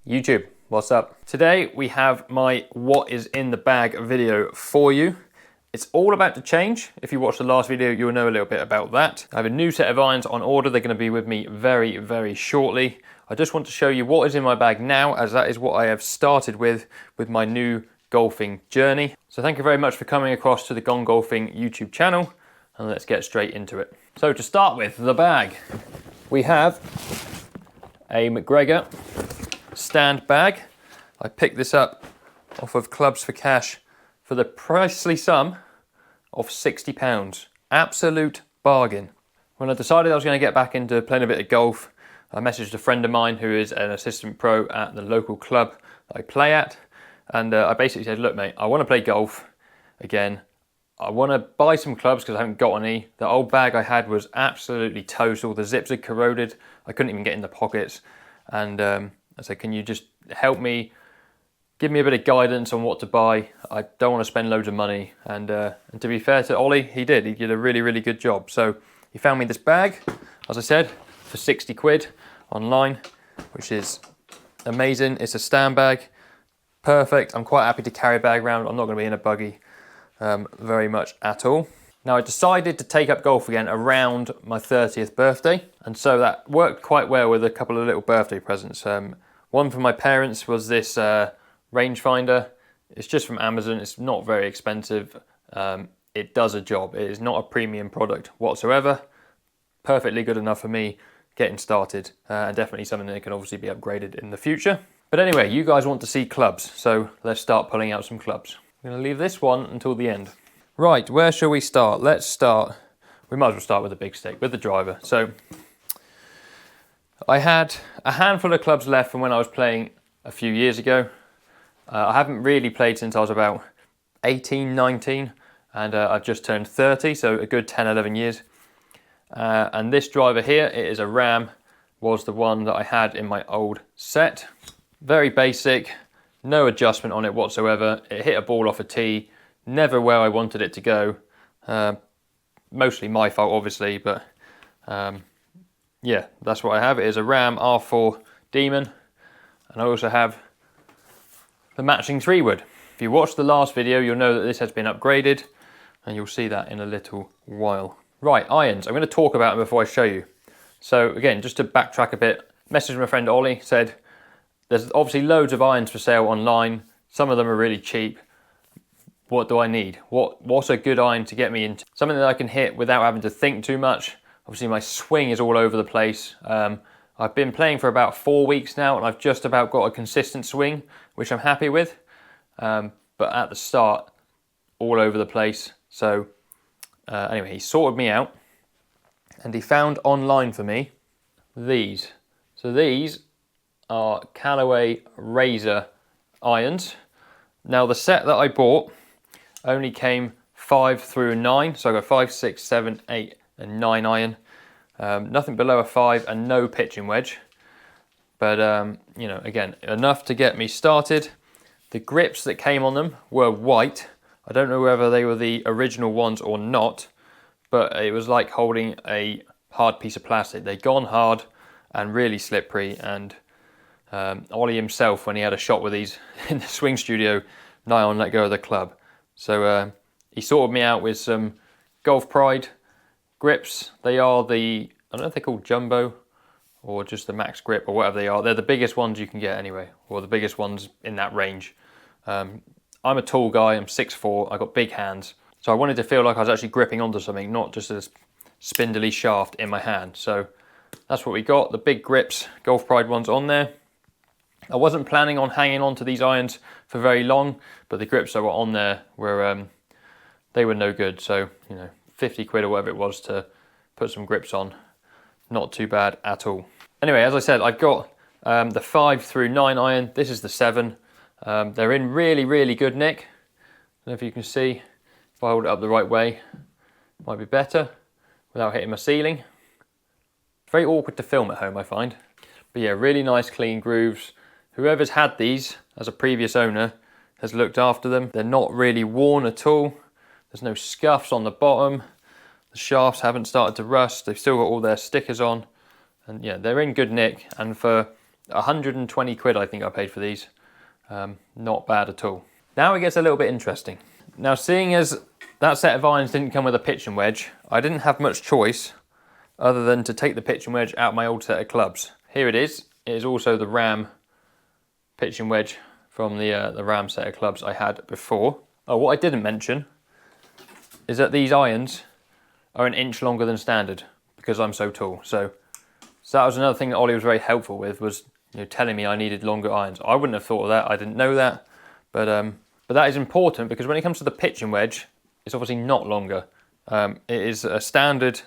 YouTube, what's up? Today we have my what is in the bag video for you. It's all about to change. If you watched the last video, you'll know a little bit about that. I have a new set of irons on order. They're going to be with me very, very shortly. I just want to show you what is in my bag now, as that is what I have started with my new golfing journey. So thank you very much for coming across to the Gone Golfing YouTube channel, and let's get straight into it. So to start with, the bag. We have a McGregor stand bag. I picked this up off of Clubs for Cash for the pricely sum of £60. Absolute bargain. When I decided I was going to get back into playing a bit of golf, I messaged a friend of mine who is an assistant pro at the local club that I play at, and I basically said, look mate, I want to play golf again. I want to buy some clubs because I haven't got any. The old bag I had was absolutely total. The zips had corroded. I couldn't even get in the pockets. And I said, can you just help me, give me a bit of guidance on what to buy? I don't want to spend loads of money. And to be fair to Ollie, he did. He did a really, really good job. So he found me this bag, as I said, for 60 quid online, which is amazing. It's a stand bag, perfect. I'm quite happy to carry a bag around. I'm not going to be in a buggy very much at all. Now I decided to take up golf again around my 30th birthday, and so that worked quite well with a couple of little birthday presents. One from my parents was this rangefinder. It's just from Amazon. It's not very expensive. It does a job. It is not a premium product whatsoever. Perfectly good enough for me getting started, and definitely something that can obviously be upgraded in the future. But anyway, you guys want to see clubs, so let's start pulling out some clubs. I'm going to leave this one until the end. Right, where shall we start? Let's start, we might as well start with the big stick, with the driver. So I had a handful of clubs left from when I was playing a few years ago. I haven't really played since I was about 18, 19, and I've just turned 30, so a good 10, 11 years. And this driver here, it is a Ram, was the one that I had in my old set. Very basic, no adjustment on it whatsoever. It hit a ball off a tee, never where I wanted it to go. Mostly my fault, obviously, but yeah, that's what I have. It is a Ram R4 Demon, and I also have the matching 3-wood. If you watched the last video, you'll know that this has been upgraded, and you'll see that in a little while. Right, irons. I'm going to talk about them before I show you. So again, just to backtrack a bit, messaged my friend Ollie, said there's obviously loads of irons for sale online. Some of them are really cheap. What do I need? What's a good iron to get me into? Something that I can hit without having to think too much. Obviously my swing is all over the place. I've been playing for about 4 weeks now, and I've just about got a consistent swing, which I'm happy with. But at the start, all over the place. So anyway, he sorted me out, and he found online for me these. So these are Callaway Razor irons. Now the set that I bought only came 5 through 9, so I got 5, 6, 7, 8 and 9 iron. Nothing below a 5 and no pitching wedge. But you know, again, enough to get me started. The grips that came on them were white. I don't know whether they were the original ones or not, but it was like holding a hard piece of plastic. They'd gone hard and really slippery, and Ollie himself, when he had a shot with these in the swing studio, nigh on let go of the club. So he sorted me out with some Golf Pride grips. They are the, I don't know if they're called Jumbo or just the Max Grip or whatever they are. They're the biggest ones you can get anyway, or the biggest ones in that range. I'm a tall guy, I'm 6'4", I've got big hands. So I wanted to feel like I was actually gripping onto something, not just a spindly shaft in my hand. So that's what we got, the big grips, Golf Pride ones on there. I wasn't planning on hanging on to these irons for very long, but the grips that were on there were, they were no good. So, you know, 50 quid or whatever it was to put some grips on, not too bad at all. Anyway, as I said, I've got the 5 through 9 iron. This is the 7. They're in really, really good nick. I don't know if you can see, if I hold it up the right way, might be better without hitting my ceiling. Very awkward to film at home, I find. But yeah, really nice clean grooves. Whoever's had these as a previous owner has looked after them. They're not really worn at all. There's no scuffs on the bottom. The shafts haven't started to rust. They've still got all their stickers on. And yeah, they're in good nick. And for 120 quid I think I paid for these. Not bad at all. Now it gets a little bit interesting. Now, seeing as that set of irons didn't come with a pitching wedge, I didn't have much choice other than to take the pitching wedge out my old set of clubs. Here it is. It is also the Ram pitching wedge from the Ram set of clubs I had before. Oh, what I didn't mention is that these irons are an inch longer than standard because I'm so tall. So that was another thing that Ollie was very helpful with, was telling me I needed longer irons. I wouldn't have thought of that. I didn't know that, but that is important because when it comes to the pitching wedge, it's obviously not longer. It is a standard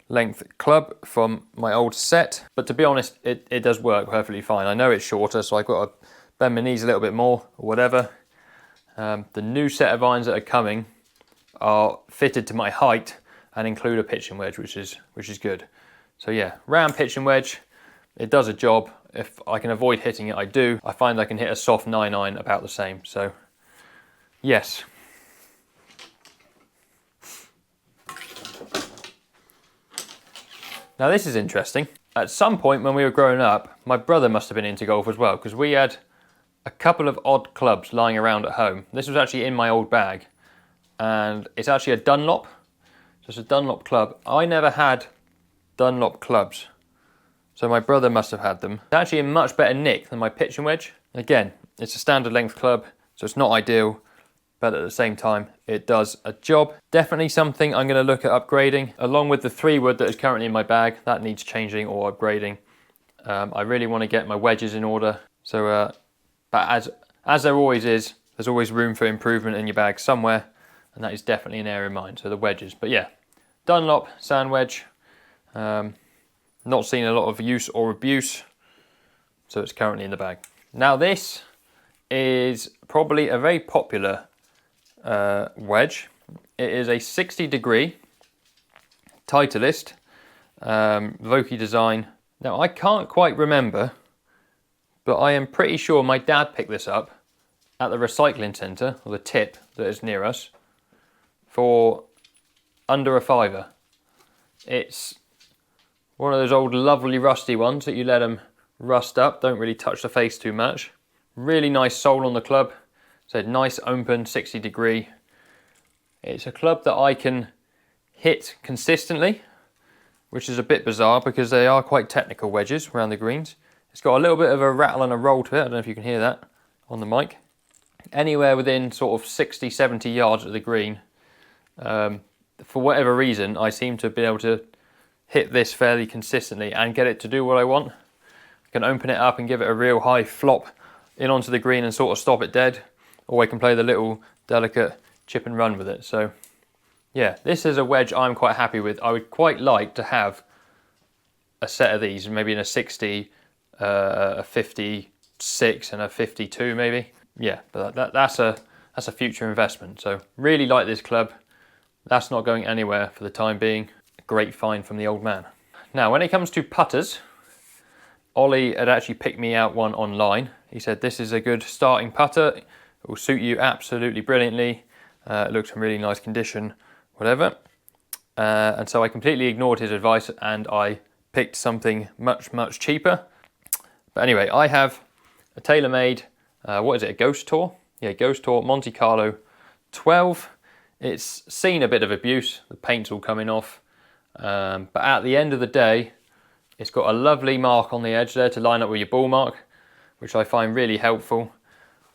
length club from my old set, but to be honest, it does work perfectly fine. I know it's shorter, so I've got to bend my knees a little bit more or whatever. The new set of irons that are coming are fitted to my height and include a pitching wedge, which is good. So yeah, Ram pitching wedge, it does a job. If I can avoid hitting it, I do. I find I can hit a soft 9-iron about the same. So yes. Now this is interesting. At some point when we were growing up, my brother must have been into golf as well, because we had a couple of odd clubs lying around at home. This was actually in my old bag, and it's actually a Dunlop. So it's a Dunlop club. I never had Dunlop clubs, so my brother must have had them. It's actually in much better nick than my pitching wedge. Again, it's a standard length club, so it's not ideal, but at the same time, it does a job. Definitely something I'm going to look at upgrading, along with the 3-wood that is currently in my bag. That needs changing or upgrading. I really want to get my wedges in order. So, but as there always is, there's always room for improvement in your bag somewhere, and that is definitely an area of mine. So the wedges, but yeah, Dunlop sand wedge. Not seen a lot of use or abuse, so it's currently in the bag. Now this is probably a very popular wedge. It is a 60-degree Titleist Vokey design. Now I can't quite remember, but I am pretty sure my dad picked this up at the recycling centre, or the tip that is near us, for under a £5. It's one of those old lovely rusty ones that you let them rust up, don't really touch the face too much. Really nice sole on the club. So nice open 60-degree. It's a club that I can hit consistently, which is a bit bizarre because they are quite technical wedges around the greens. It's got a little bit of a rattle and a roll to it. I don't know if you can hear that on the mic. Anywhere within sort of 60, 70 yards of the green. For whatever reason, I seem to be able to hit this fairly consistently and get it to do what I want. I can open it up and give it a real high flop in onto the green and sort of stop it dead, or I can play the little delicate chip and run with it. So yeah, this is a wedge I'm quite happy with. I would quite like to have a set of these, maybe in a 60, a 56 and a 52 maybe. Yeah, but that's a future investment. So really like this club. That's not going anywhere for the time being. Great find from the old man. Now, when it comes to putters, Ollie had actually picked me out one online. He said, this is a good starting putter. It will suit you absolutely brilliantly. It looks in really nice condition, whatever. And so I completely ignored his advice and I picked something much, much cheaper. But anyway, I have a TaylorMade, what is it, a Ghost Tour? Yeah, Ghost Tour Monte Carlo 12. It's seen a bit of abuse. The paint's all coming off. But at the end of the day, it's got a lovely mark on the edge there to line up with your ball mark, which I find really helpful.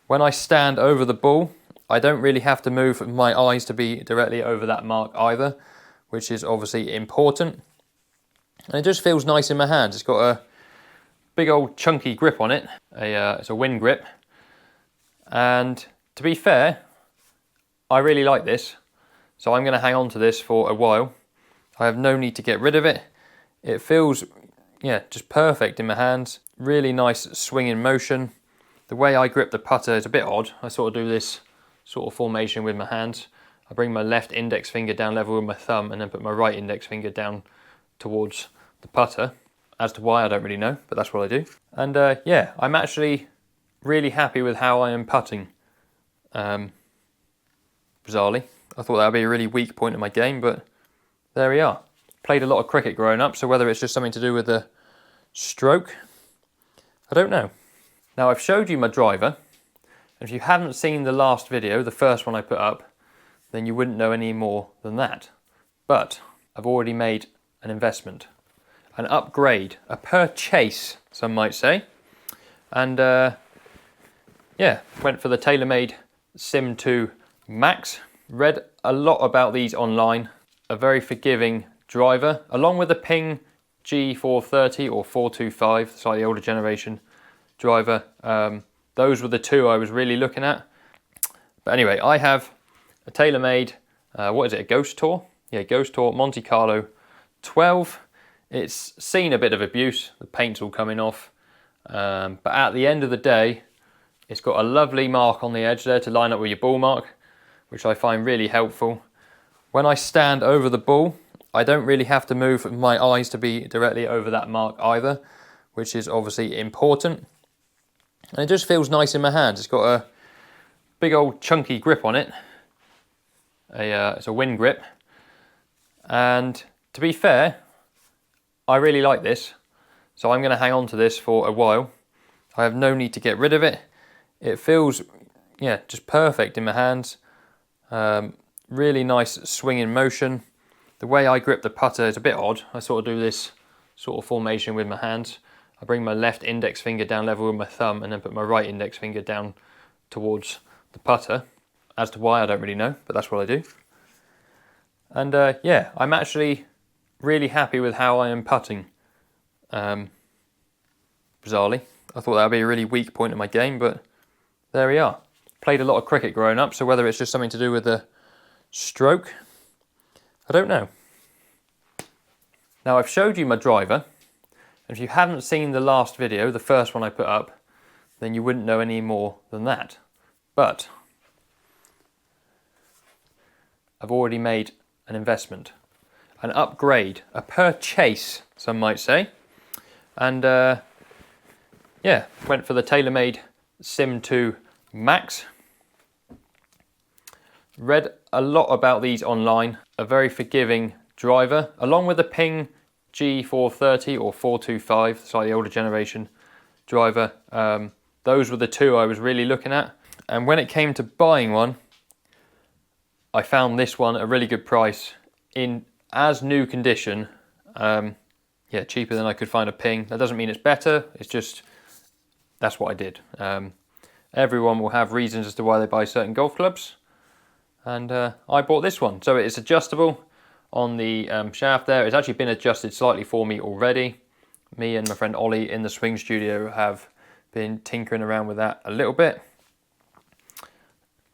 When I stand over the ball, I don't really have to move my eyes to be directly over that mark either, which is obviously important. And it just feels nice in my hands. It's got a big old chunky grip on it. It's a wind grip. And to be fair, I really like this. So I'm going to hang on to this for a while. I have no need to get rid of it. It feels, yeah, just perfect in my hands. Really nice swinging motion. The way I grip the putter is a bit odd. I sort of do this sort of formation with my hands. I bring my left index finger down level with my thumb and then put my right index finger down towards the putter. As to why, I don't really know, but that's what I do. And yeah, I'm actually really happy with how I am putting. Bizarrely. I thought that would be a really weak point in my game, but there we are. Played a lot of cricket growing up, so whether it's just something to do with the stroke, I don't know. Now I've showed you my driver, and if you haven't seen the last video, the first one I put up, then you wouldn't know any more than that. But I've already made an investment, an upgrade, a purchase, some might say. And yeah, went for the TaylorMade Sim 2 Max. Read a lot about these online. A very forgiving driver, along with the Ping G430 or 425, slightly older generation driver. Those were the two I was really looking at. But anyway, I have a TaylorMade, what is it, a Ghost Tour? Yeah, Ghost Tour Monte Carlo 12. It's seen a bit of abuse, the paint's all coming off. But at the end of the day, it's got a lovely mark on the edge there to line up with your ball mark, which I find really helpful. When I stand over the ball, I don't really have to move my eyes to be directly over that mark either, which is obviously important. And it just feels nice in my hands. It's got a big old chunky grip on it. It's a wind grip. And to be fair, I really like this. So I'm going to hang on to this for a while. I have no need to get rid of it. It feels, yeah, just perfect in my hands. Really nice swinging motion. The way I grip the putter is a bit odd. I sort of do this sort of formation with my hands. I bring my left index finger down level with my thumb and then put my right index finger down towards the putter. As to why, I don't really know, but that's what I do. And yeah, I'm actually really happy with how I am putting. Bizarrely, I thought that would be a really weak point in my game, but there we are. Played a lot of cricket growing up, so whether it's just something to do with the stroke, I don't know. Now I've showed you my driver, and if you haven't seen the last video, the first one I put up, then you wouldn't know any more than that. But I've already made an investment, an upgrade, a purchase, some might say. And yeah, went for the TaylorMade Sim 2 Max. Read a lot about these online. A very forgiving driver, along with the Ping G430 or 425, slightly older generation driver. Those were the two I was really looking at. And when it came to buying one, I found this one at a really good price in as new condition. Yeah, cheaper than I could find a Ping. That doesn't mean it's better, it's just, that's what I did. Everyone will have reasons as to why they buy certain golf clubs. And I bought this one. So it's adjustable on the shaft there. It's actually been adjusted slightly for me already. Me and my friend Ollie in the swing studio have been tinkering around with that a little bit.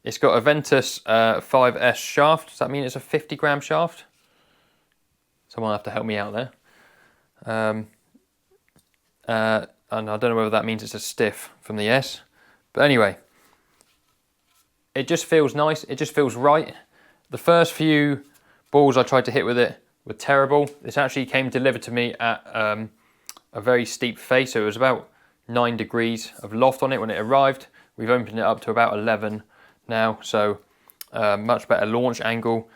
It's got a Ventus 5S shaft. Does that mean it's a 50 gram shaft? Someone will have to help me out there. And I don't know whether that means it's a stiff from the S. But anyway, it just feels nice. It just feels right. The first few balls I tried to hit with it were terrible. This actually came delivered to me at a very steep face. So it was about 9 degrees of loft on it when it arrived. We've opened it up to about 11 now. So much better launch angle.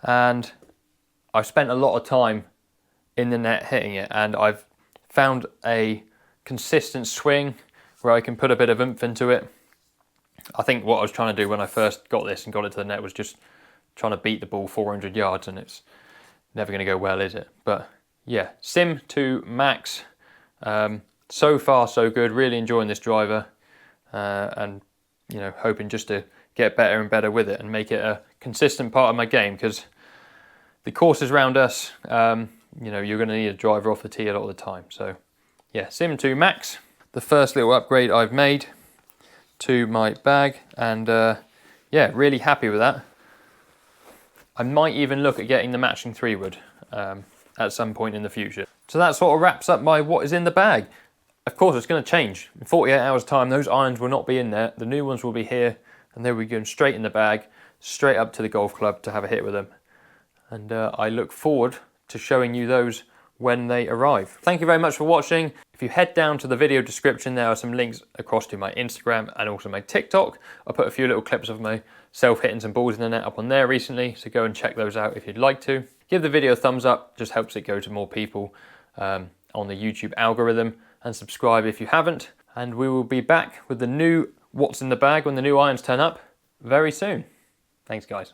And I've spent a lot of time in the net hitting it, and I've found a consistent swing where I can put a bit of oomph into it. I think what I was trying to do when I first got this and got it to the net was just trying to beat the ball 400 yards, and it's never going to go well, is it? But yeah, Sim 2 Max, so far so good, really enjoying this driver, and you know, hoping just to get better and better with it and make it a consistent part of my game, because the courses around us, you know, you're going to need a driver off the tee a lot of the time. So yeah, Sim 2 Max, the first little upgrade I've made to my bag, and yeah, really happy with that. I might even look at getting the matching 3-wood at some point in the future. So that sort of wraps up my what is in the bag. Of course, it's going to change. In 48 hours time, those irons will not be in there. The new ones will be here, and they'll be going straight in the bag, straight up to the golf club to have a hit with them. And I look forward to showing you those when they arrive. Thank you very much for watching. If you head down to the video description, there are some links across to my Instagram and also my TikTok. I put a few little clips of myself hitting some balls in the net up on there recently, so go and check those out if you'd like to. Give the video a thumbs up, just helps it go to more people on the YouTube algorithm. and subscribe if you haven't. And we will be back with the new what's in the bag when the new irons turn up very soon. Thanks guys.